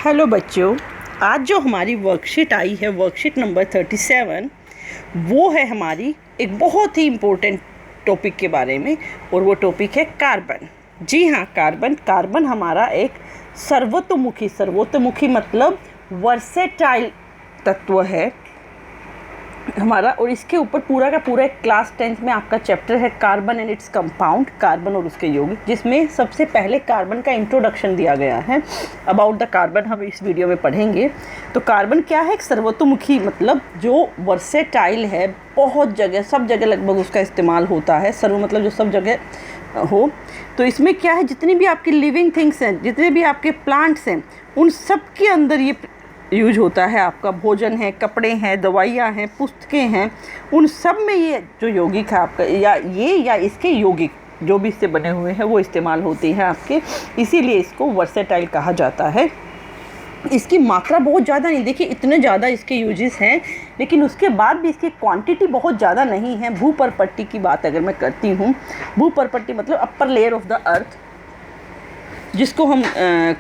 Hello बच्चों, आज जो हमारी वर्कशीट आई है वर्कशीट नंबर 37, वो है हमारी एक बहुत ही इम्पोर्टेंट टॉपिक के बारे में। और वो टॉपिक है कार्बन। जी हाँ, कार्बन हमारा एक सर्वतोमुखी मतलब वर्सेटाइल तत्व है हमारा। और इसके ऊपर पूरा का पूरा एक क्लास 10th में आपका चैप्टर है carbon and its compound, carbon और उसके यौगिक, जिसमें सबसे पहले कार्बन का इंट्रोडक्शन दिया गया है। अबाउट द कार्बन हम इस वीडियो में पढ़ेंगे। तो कार्बन क्या है? एक सर्वतोमुखी मतलब जो वर्सेटाइल है, बहुत जगह सब जगह लगभग उसका इस्तेमाल होता है। सर्व मतलब जो सब जगह हो। तो इसमें क्या है, जितनी भी आपकी लिविंग थिंग्स हैं, जितने भी आपके प्लांट्स हैं, उन सब के अंदर ये यूज होता है। आपका भोजन है, कपड़े हैं, दवाइयाँ हैं, पुस्तकें हैं, उन सब में ये जो यौगिक है आपका या इसके यौगिक जो भी इससे बने हुए हैं वो इस्तेमाल होते हैं आपके। इसीलिए इसको वर्सेटाइल कहा जाता है। इसकी मात्रा बहुत ज़्यादा नहीं, देखिए इतने ज़्यादा इसके यूजेस हैं, लेकिन उसके बाद भी इसकी क्वांटिटी बहुत ज़्यादा नहीं है। भूपर्पट्टी की बात अगर मैं करती हूँ, भूपर्पट्टी मतलब upper layer of the earth, जिसको हम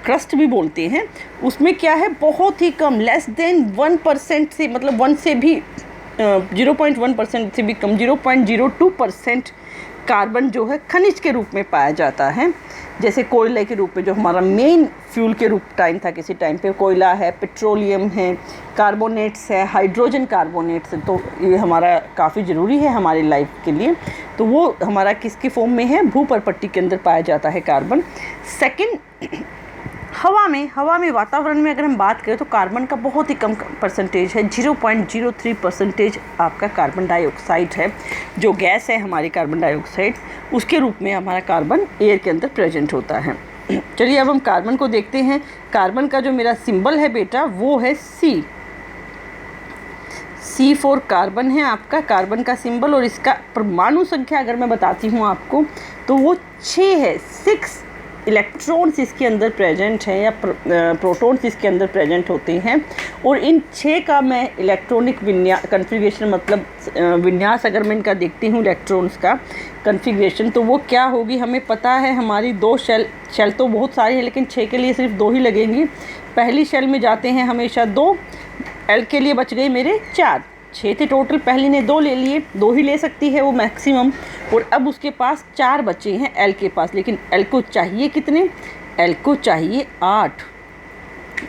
क्रस्ट भी बोलते हैं, उसमें क्या है, बहुत ही कम, लेस देन 1% से, मतलब 1 से भी 0.1% से भी कम, 0.02% कार्बन जो है खनिज के रूप में पाया जाता है। जैसे कोयले के रूप में, जो हमारा मेन फ्यूल के रूप टाइम था किसी टाइम पे, कोयला है, पेट्रोलियम है, कार्बोनेट्स है, हाइड्रोजन कार्बोनेट्स है। तो ये हमारा काफ़ी ज़रूरी है हमारी लाइफ के लिए। तो वो हमारा किसकी फॉर्म में है? भूपर्पट्टी के अंदर पाया जाता है कार्बन। सेकंड, हवा में वातावरण में अगर हम बात करें तो कार्बन का बहुत ही कम परसेंटेज है, 0.03% आपका कार्बन डाइऑक्साइड है। जो गैस है हमारी कार्बन डाइऑक्साइड, उसके रूप में हमारा कार्बन एयर के अंदर प्रेजेंट होता है। चलिए अब हम कार्बन को देखते हैं। कार्बन का जो मेरा सिंबल है बेटा, वो है C फॉर कार्बन है आपका कार्बन का सिंबल। और इसका परमाणु संख्या अगर मैं बताती हूँ आपको, तो वो 6 है। 6 इलेक्ट्रॉन्स इसके अंदर प्रेजेंट हैं, या प्रोटॉन्स इसके अंदर प्रेजेंट होते हैं। और इन 6 का मैं इलेक्ट्रॉनिक कन्फिग्रेशन मतलब विन्यास अगर मैं इनका देखती हूँ, इलेक्ट्रॉन्स का कन्फिग्रेशन, तो वो क्या होगी हमें पता है। हमारी 2 शेल तो बहुत सारी है, लेकिन 6 के लिए सिर्फ 2 ही लगेंगी। पहली शेल में जाते हैं हमेशा 2, एल के लिए बच गए मेरे 4, 6 थे टोटल, पहली ने 2 ले लिए, 2 ही ले सकती है वो मैक्सिमम। और अब उसके पास 4 बचे हैं एल के पास, लेकिन एल को चाहिए कितने? एल को चाहिए 8।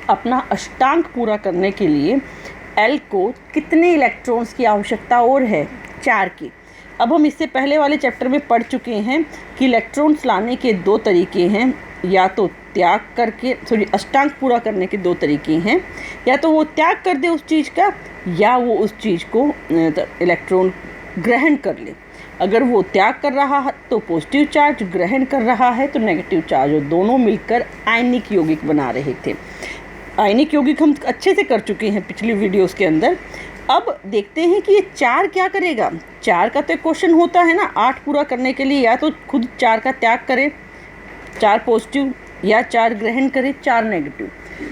अपना अष्टांग पूरा करने के लिए एल को कितने इलेक्ट्रॉन्स की आवश्यकता और है? 4 की। अब हम इससे पहले वाले चैप्टर में पढ़ चुके हैं कि इलेक्ट्रॉन्स लाने के 2 तरीके हैं, या तो त्याग करके, अष्टांग पूरा करने के 2 तरीके हैं। या तो वो त्याग कर दे उस चीज़ का, या वो उस चीज़ को इलेक्ट्रॉन ग्रहण कर ले। अगर वो त्याग कर रहा है तो पॉजिटिव चार्ज, ग्रहण कर रहा है तो नेगेटिव चार्ज, और दोनों मिलकर आयनिक यौगिक बना रहे थे। आयनिक यौगिक हम अच्छे से कर चुके हैं पिछली वीडियोस के अंदर। अब देखते हैं कि ये 4 क्या करेगा। 4 का तो क्वेश्चन होता है ना, 8 पूरा करने के लिए या तो खुद 4 का त्याग करे, 4 पॉजिटिव, या 4 ग्रहण करे, 4 नेगेटिव।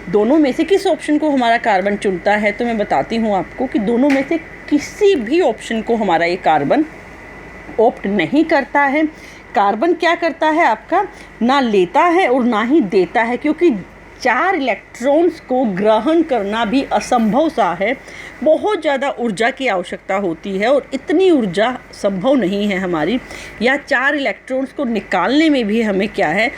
दोनों में से किस ऑप्शन को हमारा कार्बन चुनता है? तो मैं बताती हूँ आपको कि दोनों में से किसी भी ऑप्शन को हमारा ये कार्बन ऑप्ट नहीं करता है। कार्बन क्या करता है आपका? ना लेता है और ना ही देता है, क्योंकि 4 इलेक्ट्रॉन्स को ग्रहण करना भी असंभव सा है। बहुत ज़्यादा ऊर्जा की आवश्यकता होती है, और इतनी ऊर्जा संभव नहीं है हमारी। या 4 इलेक्ट्रॉन्स को निकालने में भी हमें क्या है,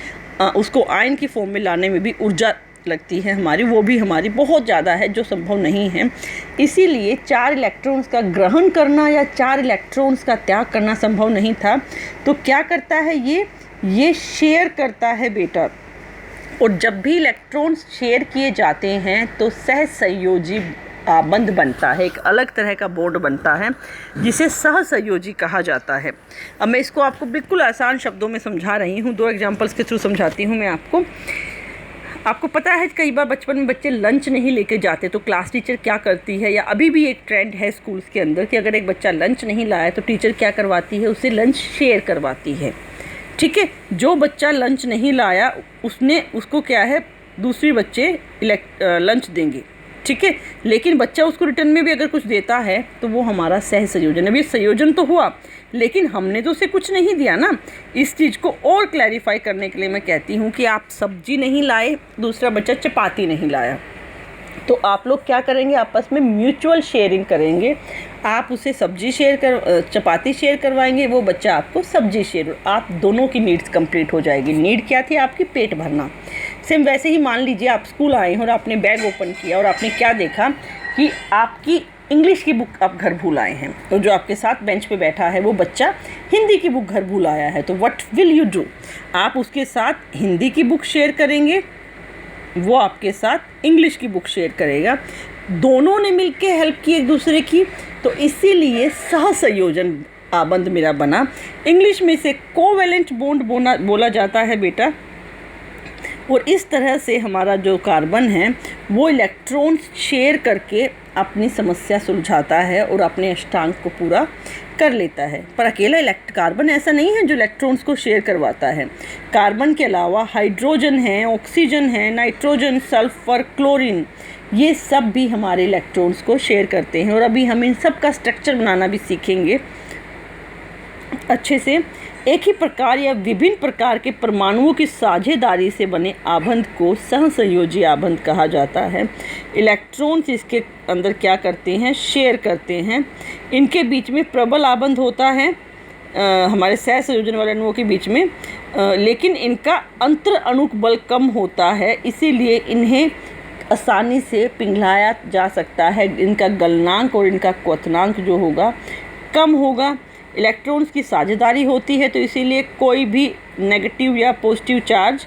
उसको आयन की फॉर्म में लाने में भी ऊर्जा लगती है हमारी, वो भी हमारी बहुत ज़्यादा है, जो संभव नहीं है। इसीलिए 4 इलेक्ट्रॉन्स का ग्रहण करना या 4 इलेक्ट्रॉन्स का त्याग करना संभव नहीं था। तो क्या करता है ये शेयर करता है बेटा। और जब भी इलेक्ट्रॉन्स शेयर किए जाते हैं तो सहसंयोजी बंध बनता है, एक अलग तरह का बॉन्ड बनता है, जिसे सहसंयोजी कहा जाता है। अब मैं इसको आपको बिल्कुल आसान शब्दों में समझा रही हूँ, 2 एग्जाम्पल्स के थ्रू समझाती हूँ मैं आपको पता है कई बार बचपन में बच्चे लंच नहीं लेके जाते, तो क्लास टीचर क्या करती है, या अभी भी एक ट्रेंड है स्कूल्स के अंदर कि अगर एक बच्चा लंच नहीं लाया तो टीचर क्या करवाती है, उससे लंच शेयर करवाती है। ठीक है, जो बच्चा लंच नहीं लाया उसको क्या है, दूसरे बच्चे लंच देंगे। ठीक है, लेकिन बच्चा उसको रिटर्न में भी अगर कुछ देता है तो वो हमारा सह संयोजन है। अब ये संयोजन तो हुआ, लेकिन हमने तो उसे कुछ नहीं दिया ना। इस चीज़ को और क्लैरिफाई करने के लिए मैं कहती हूँ कि आप सब्जी नहीं लाए, दूसरा बच्चा चपाती नहीं लाया, तो आप लोग क्या करेंगे, आपस में म्यूचुअल शेयरिंग करेंगे। आप उसे सब्जी चपाती शेयर करवाएंगे, वो बच्चा आपको सब्जी शेयर, आप दोनों की नीड्स कंप्लीट हो जाएगी। नीड क्या थी आपकी, पेट भरना। सेम वैसे ही मान लीजिए आप स्कूल आए हैं और आपने बैग ओपन किया और आपने क्या देखा कि आपकी इंग्लिश की बुक आप घर भूल आए हैं, तो जो आपके साथ बेंच पे बैठा है वो बच्चा हिंदी की बुक घर भूल आया है, तो व्हाट विल यू डू, आप उसके साथ हिंदी की बुक शेयर करेंगे, वो आपके साथ इंग्लिश की बुक शेयर करेगा। दोनों ने मिलके हेल्प की एक दूसरे की, तो इसीलिए सहसंयोजन आबंध मेरा बना। इंग्लिश में इसे कोवेलेंट बॉन्ड बोला जाता है बेटा। और इस तरह से हमारा जो कार्बन है वो इलेक्ट्रॉन्स शेयर करके अपनी समस्या सुलझाता है और अपने अष्टांग को पूरा कर लेता है। पर अकेला कार्बन ऐसा नहीं है जो इलेक्ट्रॉन्स को शेयर करवाता है। कार्बन के अलावा हाइड्रोजन है, ऑक्सीजन है, नाइट्रोजन, सल्फर, क्लोरीन, ये सब भी हमारे इलेक्ट्रॉन्स को शेयर करते हैं। और अभी हम इन सब का स्ट्रक्चर बनाना भी सीखेंगे अच्छे से। एक ही प्रकार या विभिन्न प्रकार के परमाणुओं की साझेदारी से बने आबंध को सहसंयोजी आबंध कहा जाता है। इलेक्ट्रॉन्स इसके अंदर क्या करते हैं, शेयर करते हैं। इनके बीच में प्रबल आबंध होता है हमारे सहसंयोजन वाले अणुओं के बीच में, लेकिन इनका अंतर अणुक बल कम होता है, इसीलिए इन्हें आसानी से पिघलाया जा सकता है। इनका गलनांक और इनका क्वथनांक जो होगा कम होगा। इलेक्ट्रॉन्स की साझेदारी होती है, तो इसीलिए कोई भी नेगेटिव या पॉजिटिव चार्ज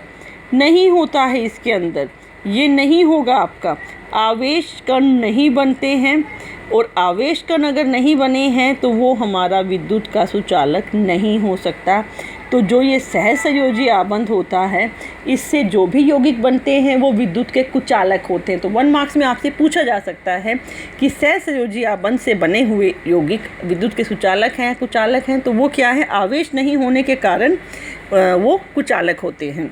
नहीं होता है इसके अंदर। ये नहीं होगा आपका, आवेश कण नहीं बनते हैं, और आवेश कण अगर नहीं बने हैं तो वो हमारा विद्युत का सुचालक नहीं हो सकता। तो जो ये सहसंयोजी आबंध होता है, इससे जो भी यौगिक बनते हैं वो विद्युत के कुचालक होते हैं। तो 1 मार्क्स में आपसे पूछा जा सकता है कि सहसंयोजी आबंध से बने हुए यौगिक विद्युत के सुचालक हैं, कुचालक हैं, तो वो क्या है, आवेश नहीं होने के कारण वो कुचालक होते हैं।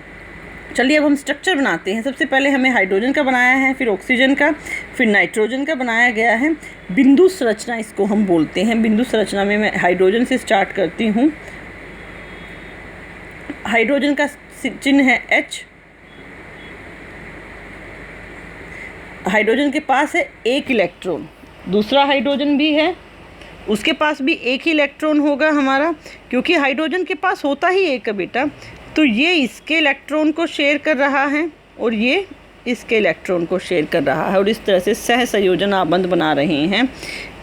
चलिए अब हम स्ट्रक्चर बनाते हैं। सबसे पहले हमें हाइड्रोजन का बनाया है, फिर ऑक्सीजन का, फिर नाइट्रोजन का बनाया गया है। बिंदु संरचना इसको हम बोलते हैं। बिंदु संरचना में मैं हाइड्रोजन से स्टार्ट करती हूँ। हाइड्रोजन का चिन्ह है H। हाइड्रोजन के पास है एक इलेक्ट्रॉन, दूसरा हाइड्रोजन भी है, उसके पास भी एक ही इलेक्ट्रॉन होगा हमारा, क्योंकि हाइड्रोजन के पास होता ही एक है बेटा। तो ये इसके इलेक्ट्रॉन को शेयर कर रहा है और ये इसके इलेक्ट्रॉन को शेयर कर रहा है, और इस तरह से सहसंयोजन आबंध बना रहे हैं।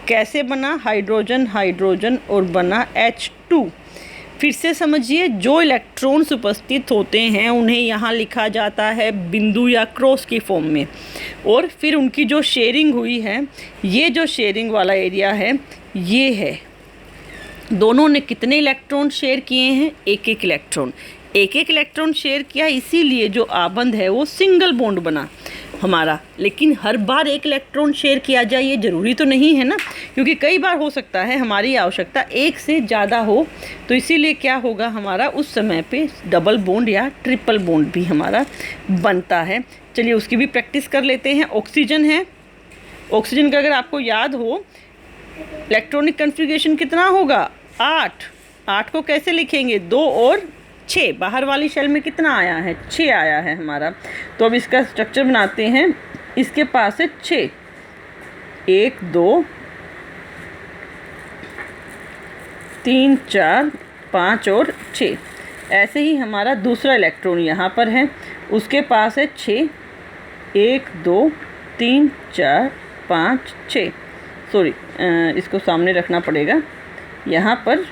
कैसे बना, हाइड्रोजन हाइड्रोजन और बना H2। फिर से समझिए, जो इलेक्ट्रॉन्स उपस्थित होते हैं उन्हें यहाँ लिखा जाता है बिंदु या क्रॉस की फॉर्म में, और फिर उनकी जो शेयरिंग हुई है, ये जो शेयरिंग वाला एरिया है ये है। दोनों ने कितने इलेक्ट्रॉन शेयर किए हैं, एक एक इलेक्ट्रॉन, एक एक इलेक्ट्रॉन शेयर किया, इसीलिए जो आबंध है वो सिंगल बॉन्ड बना हमारा। लेकिन हर बार एक इलेक्ट्रॉन शेयर किया जाए ये ज़रूरी तो नहीं है ना, क्योंकि कई बार हो सकता है हमारी आवश्यकता एक से ज़्यादा हो, तो इसीलिए क्या होगा, हमारा उस समय पे डबल बॉन्ड या ट्रिपल बॉन्ड भी हमारा बनता है। चलिए उसकी भी प्रैक्टिस कर लेते हैं। ऑक्सीजन है, ऑक्सीजन का अगर आपको याद हो इलेक्ट्रॉनिक कन्फिग्रेशन कितना होगा, 8 को कैसे लिखेंगे, 2 और 6। बाहर वाली शेल में कितना आया है, 6 आया है हमारा। तो अब इसका स्ट्रक्चर बनाते हैं। इसके पास है 6, 1 2 3 4 5 और 6। ऐसे ही हमारा दूसरा इलेक्ट्रॉन यहाँ पर है, उसके पास है 6, 1 2 3 4 5 6। सॉरी, इसको सामने रखना पड़ेगा यहाँ पर।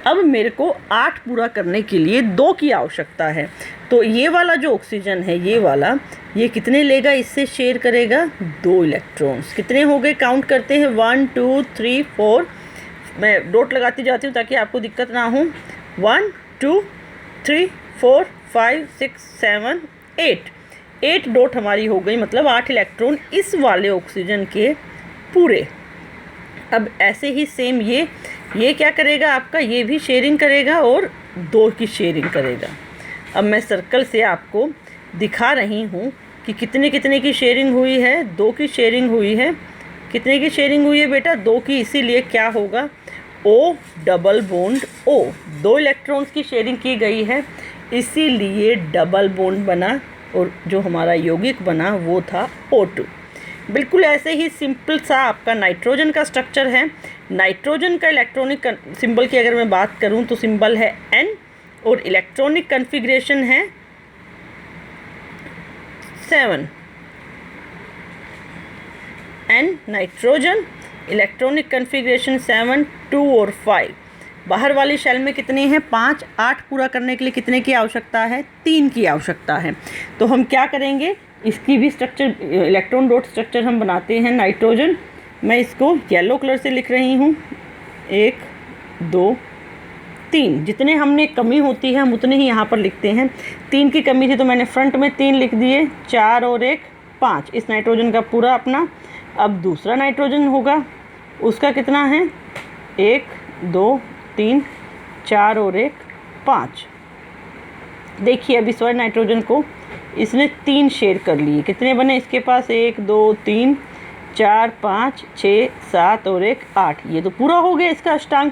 अब मेरे को 8 पूरा करने के लिए 2 की आवश्यकता है। तो ये वाला जो ऑक्सीजन है, ये वाला, ये कितने लेगा, इससे शेयर करेगा 2 इलेक्ट्रॉन्स। कितने हो गए, काउंट करते हैं, 1 2 3 4। मैं डॉट लगाती जाती हूँ ताकि आपको दिक्कत ना हो। 1 2 3 4 5 6 7 8। 8 डॉट हमारी हो गई, मतलब 8 इलेक्ट्रॉन इस वाले ऑक्सीजन के पूरे। अब ऐसे ही सेम ये क्या करेगा आपका, ये भी शेयरिंग करेगा और 2 की शेयरिंग करेगा। अब मैं सर्कल से आपको दिखा रही हूँ कि कितने कितने की शेयरिंग हुई है। 2 की शेयरिंग हुई है। कितने की शेयरिंग हुई है बेटा, 2 की। इसीलिए क्या होगा, O double bond O, 2 electrons की शेयरिंग की गई है, इसीलिए डबल बॉन्ड बना और जो हमारा यौगिक बना वो था O2। बिल्कुल ऐसे ही सिंपल सा आपका नाइट्रोजन का स्ट्रक्चर है। नाइट्रोजन का इलेक्ट्रॉनिक सिंबल की अगर मैं बात करूं तो सिंबल है N और इलेक्ट्रॉनिक कन्फिग्रेशन है 7। N नाइट्रोजन, इलेक्ट्रॉनिक कन्फिग्रेशन 7, 2 और 5। बाहर वाली शेल में कितने हैं? 5। 8 पूरा करने के लिए कितने की आवश्यकता है? 3 की आवश्यकता है। तो हम क्या करेंगे, इसकी भी स्ट्रक्चर, इलेक्ट्रॉन डॉट स्ट्रक्चर हम बनाते हैं। नाइट्रोजन, मैं इसको येलो कलर से लिख रही हूँ। 1 2 3, जितने हमने कमी होती है हम उतने ही यहाँ पर लिखते हैं। 3 की कमी थी तो मैंने फ्रंट में 3 लिख दिए। 4 और 1 5, इस नाइट्रोजन का पूरा अपना। अब दूसरा नाइट्रोजन होगा, उसका कितना है? 1 2 3 4 और 1 5। देखिए अब इस वाले नाइट्रोजन को इसने 3 शेयर कर लिए। कितने बने इसके पास? 1 2 3 4 5 6 7 और 1 8। ये तो पूरा हो गया इसका अष्टांग।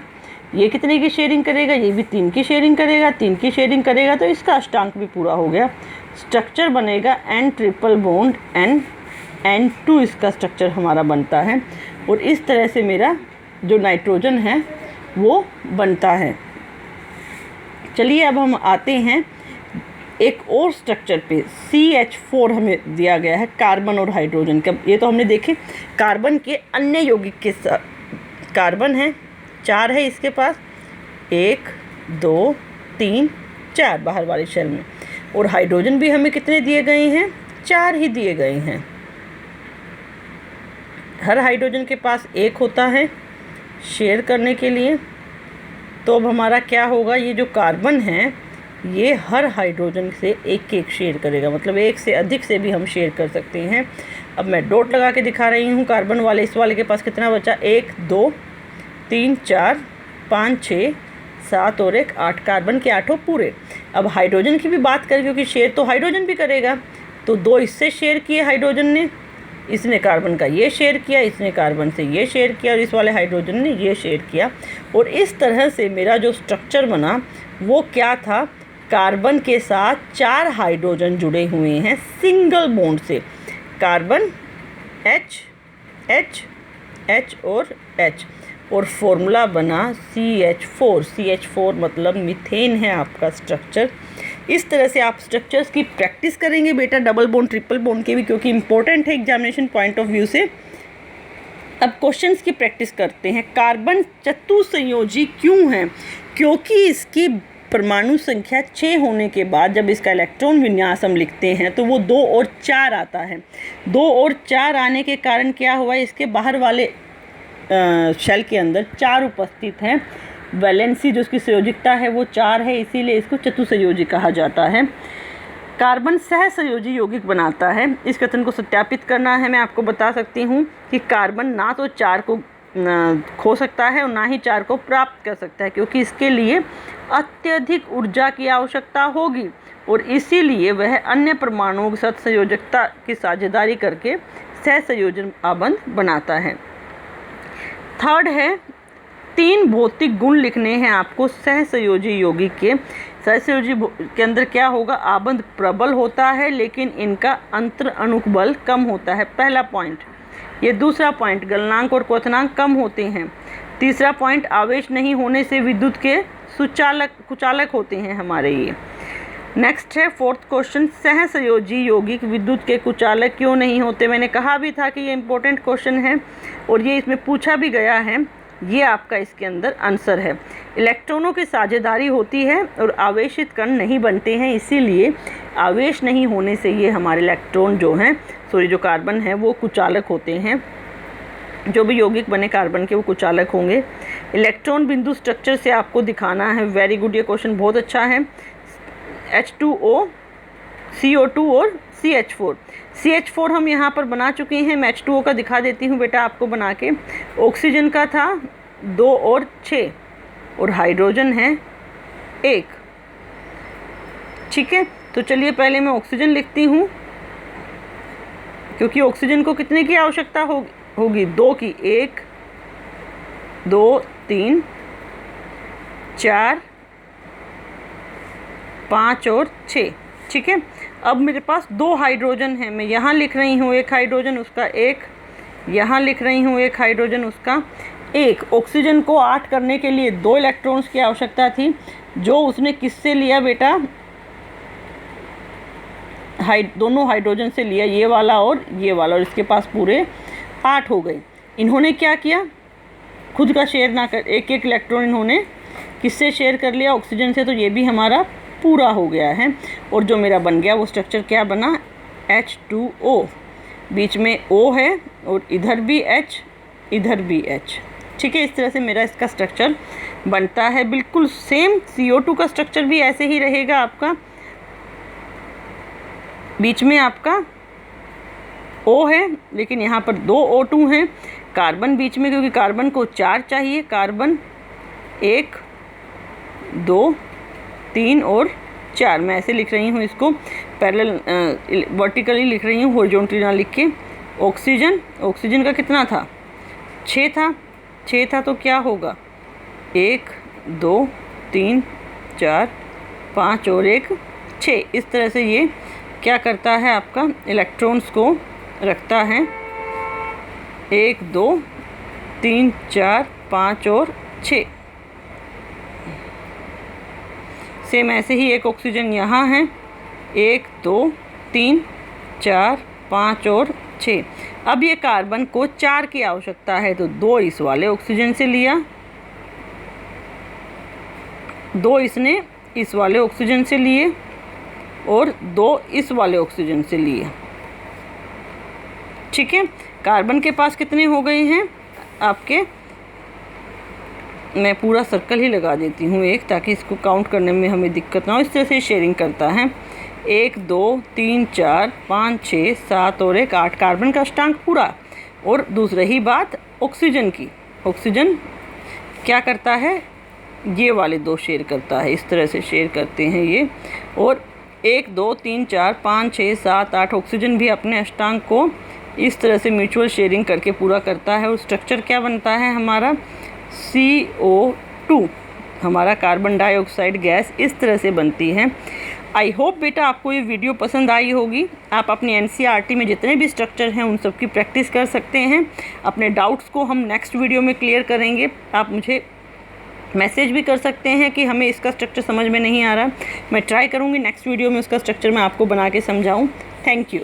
ये कितने की शेयरिंग करेगा? ये भी 3 की शेयरिंग करेगा। 3 की शेयरिंग करेगा तो इसका अष्टांग भी पूरा हो गया। स्ट्रक्चर बनेगा N triple bond N, N2 इसका स्ट्रक्चर हमारा बनता है। और इस तरह से मेरा जो नाइट्रोजन है वो बनता है। चलिए अब हम आते हैं एक और स्ट्रक्चर पे। CH4 हमें दिया गया है, कार्बन और हाइड्रोजन का। ये तो हमने देखे कार्बन के अन्य यौगिक के साथ। कार्बन है 4 है इसके पास, 1 2 3 4 बाहर वाली शेल में। और हाइड्रोजन भी हमें कितने दिए गए हैं? 4 ही दिए गए हैं। हर हाइड्रोजन के पास 1 होता है शेयर करने के लिए। तो अब हमारा क्या होगा, ये जो कार्बन है ये हर हाइड्रोजन से 1 शेयर करेगा, मतलब 1 से अधिक से भी हम शेयर कर सकते हैं। अब मैं डॉट लगा के दिखा रही हूँ। कार्बन वाले इस वाले के पास कितना बचा? 1 2 3 4 5 6 7 और 1 8। कार्बन के 8 पूरे। अब हाइड्रोजन की भी बात करें, क्योंकि शेयर तो हाइड्रोजन भी करेगा। तो 2 इससे शेयर किए हाइड्रोजन ने, इसने कार्बन का ये शेयर किया, इसने कार्बन से ये शेयर किया और इस वाले हाइड्रोजन ने ये शेयर किया। और इस तरह से मेरा जो स्ट्रक्चर बना वो क्या था? कार्बन के साथ 4 हाइड्रोजन जुड़े हुए हैं सिंगल बॉन्ड से। कार्बन H H H और H, और फॉर्मूला बना CH4। CH4 मतलब मीथेन है आपका स्ट्रक्चर। इस तरह से आप स्ट्रक्चर्स की प्रैक्टिस करेंगे बेटा, डबल बॉन्ड ट्रिपल बॉन्ड के भी, क्योंकि इंपॉर्टेंट है एग्जामिनेशन पॉइंट ऑफ व्यू से। अब क्वेश्चंस की प्रैक्टिस करते हैं। कार्बन चतुसंयोजी क्यों है? क्योंकि इसकी परमाणु संख्या 6 होने के बाद जब इसका इलेक्ट्रॉन विन्यास हम लिखते हैं तो वो 2 और 4 आता है। 2 और 4 आने के कारण क्या हुआ, इसके बाहर वाले शेल के अंदर 4 उपस्थित हैं। वैलेंसी जो इसकी संयोजिकता है वो 4 है, इसीलिए इसको चतुसंयोजी कहा जाता है। कार्बन सहसंयोजी यौगिक बनाता है। इस कथन को सत्यापित करना है। मैं आपको बता सकती हूँ कि कार्बन ना तो 4 को खो सकता है और ना ही 4 को प्राप्त कर सकता है, क्योंकि इसके लिए अत्यधिक ऊर्जा की आवश्यकता होगी और इसीलिए वह अन्य परमाणुओं के साथ संयोजकता की साझेदारी करके सहसंयोजन आबंध बनाता है। थर्ड है, 3 भौतिक गुण लिखने हैं आपको सहसंयोजी यौगिक के। सहसंयोजी के अंदर क्या होगा, आबंध प्रबल होता है लेकिन इनका अंतर अणुक बल कम होता है, पहला पॉइंट। ये दूसरा पॉइंट, गलनांक और क्वथनांक कम होते हैं। तीसरा पॉइंट, आवेश नहीं होने से विद्युत के कुचालक होते हैं हमारे ये। नेक्स्ट है फोर्थ क्वेश्चन, सहसंयोजी यौगिक विद्युत के कुचालक क्यों नहीं होते? मैंने कहा भी था कि ये इंपॉर्टेंट क्वेश्चन है और ये इसमें पूछा भी गया है। ये आपका इसके अंदर आंसर है। इलेक्ट्रॉनों की साझेदारी होती है और आवेशित कण नहीं बनते हैं, इसीलिए आवेश नहीं होने से ये हमारे इलेक्ट्रॉन जो हैं, जो कार्बन है वो कुचालक होते हैं। जो भी यौगिक बने कार्बन के वो कुचालक होंगे। इलेक्ट्रॉन बिंदु स्ट्रक्चर से आपको दिखाना है। वेरी गुड, ये क्वेश्चन बहुत अच्छा है। H2O, CO2 और CH4। CH4 हम यहाँ पर बना चुके हैं। मैं H2O का दिखा देती हूँ बेटा आपको बना के। ऑक्सीजन का था 2 और 6 और हाइड्रोजन है 1। ठीक है, तो चलिए पहले मैं ऑक्सीजन लिखती हूँ, क्योंकि ऑक्सीजन को कितने की आवश्यकता होगी? 2 की। 1 2 3 4, 5 और 6। ठीक है, अब मेरे पास 2 हाइड्रोजन है, मैं यहाँ लिख रही हूँ 1 हाइड्रोजन उसका 1, यहाँ लिख रही हूँ 1 हाइड्रोजन उसका 1। ऑक्सीजन को 8 करने के लिए 2 इलेक्ट्रॉन्स की आवश्यकता थी, जो उसने किससे लिया बेटा, दोनों हाइड्रोजन से लिया, ये वाला और ये वाला, और इसके पास पूरे 8 हो गए। इन्होंने क्या किया, खुद का शेयर ना कर, एक एक इलेक्ट्रॉन इन्होंने किससे शेयर कर लिया, ऑक्सीजन से, तो ये भी हमारा पूरा हो गया है। और जो मेरा बन गया वो स्ट्रक्चर क्या बना, H2O, बीच में O है और इधर भी H, इधर भी H। ठीक है, इस तरह से मेरा इसका स्ट्रक्चर बनता है। बिल्कुल सेम CO2 का स्ट्रक्चर भी ऐसे ही रहेगा आपका, बीच में आपका O है, लेकिन यहाँ पर 2 O2 हैं, कार्बन बीच में, क्योंकि कार्बन को 4 चाहिए, कार्बन 1, 2, 3 और 4। मैं ऐसे लिख रही हूँ इसको, पैरेलल वर्टिकली लिख रही हूँ, हॉरिजॉन्टली ना लिख के। ऑक्सीजन, ऑक्सीजन का कितना था, 6 था, 6 था, तो क्या होगा 1, 2, 3, 4, 5 और 1, 6। इस तरह से ये क्या करता है, आपका इलेक्ट्रॉन्स को रखता है 1, 2, 3, 4, 5 और 6। सेम ऐसे ही एक ऑक्सीजन यहाँ है, 1, 2, 3, 4, 5 और 6। अब ये कार्बन को 4 की आवश्यकता है, तो 2 इस वाले ऑक्सीजन से लिया, 2 इसने इस वाले ऑक्सीजन से लिए और 2 इस वाले ऑक्सीजन से लिए। ठीक है, कार्बन के पास कितने हो गए हैं आपके, मैं पूरा सर्कल ही लगा देती हूँ 1, ताकि इसको काउंट करने में हमें दिक्कत ना हो। इस तरह से शेयरिंग करता है, 1, 2, 3, 4, 5, 6, 7 और 1, 8 कार्बन का अष्टांक पूरा। और दूसरी ही बात ऑक्सीजन की, ऑक्सीजन क्या करता है, ये वाले 2 शेयर करता है, इस तरह से शेयर करते हैं ये। और 1, 2, 3, 4, 5, 6, 7, 8 ऑक्सीजन भी अपने अष्टांक को इस तरह से म्यूचुअल शेयरिंग करके पूरा करता है। और स्ट्रक्चर क्या बनता है हमारा, CO2, हमारा कार्बन डाइऑक्साइड गैस इस तरह से बनती है। आई होप बेटा आपको ये वीडियो पसंद आई होगी। आप अपनी NCERT में जितने भी स्ट्रक्चर हैं उन सब की प्रैक्टिस कर सकते हैं। अपने डाउट्स को हम नेक्स्ट वीडियो में क्लियर करेंगे। आप मुझे मैसेज भी कर सकते हैं कि हमें इसका स्ट्रक्चर समझ में नहीं आ रहा, मैं ट्राई करूँगी नेक्स्ट वीडियो में उसका स्ट्रक्चर मैं आपको बना के समझाऊँ। Thank you.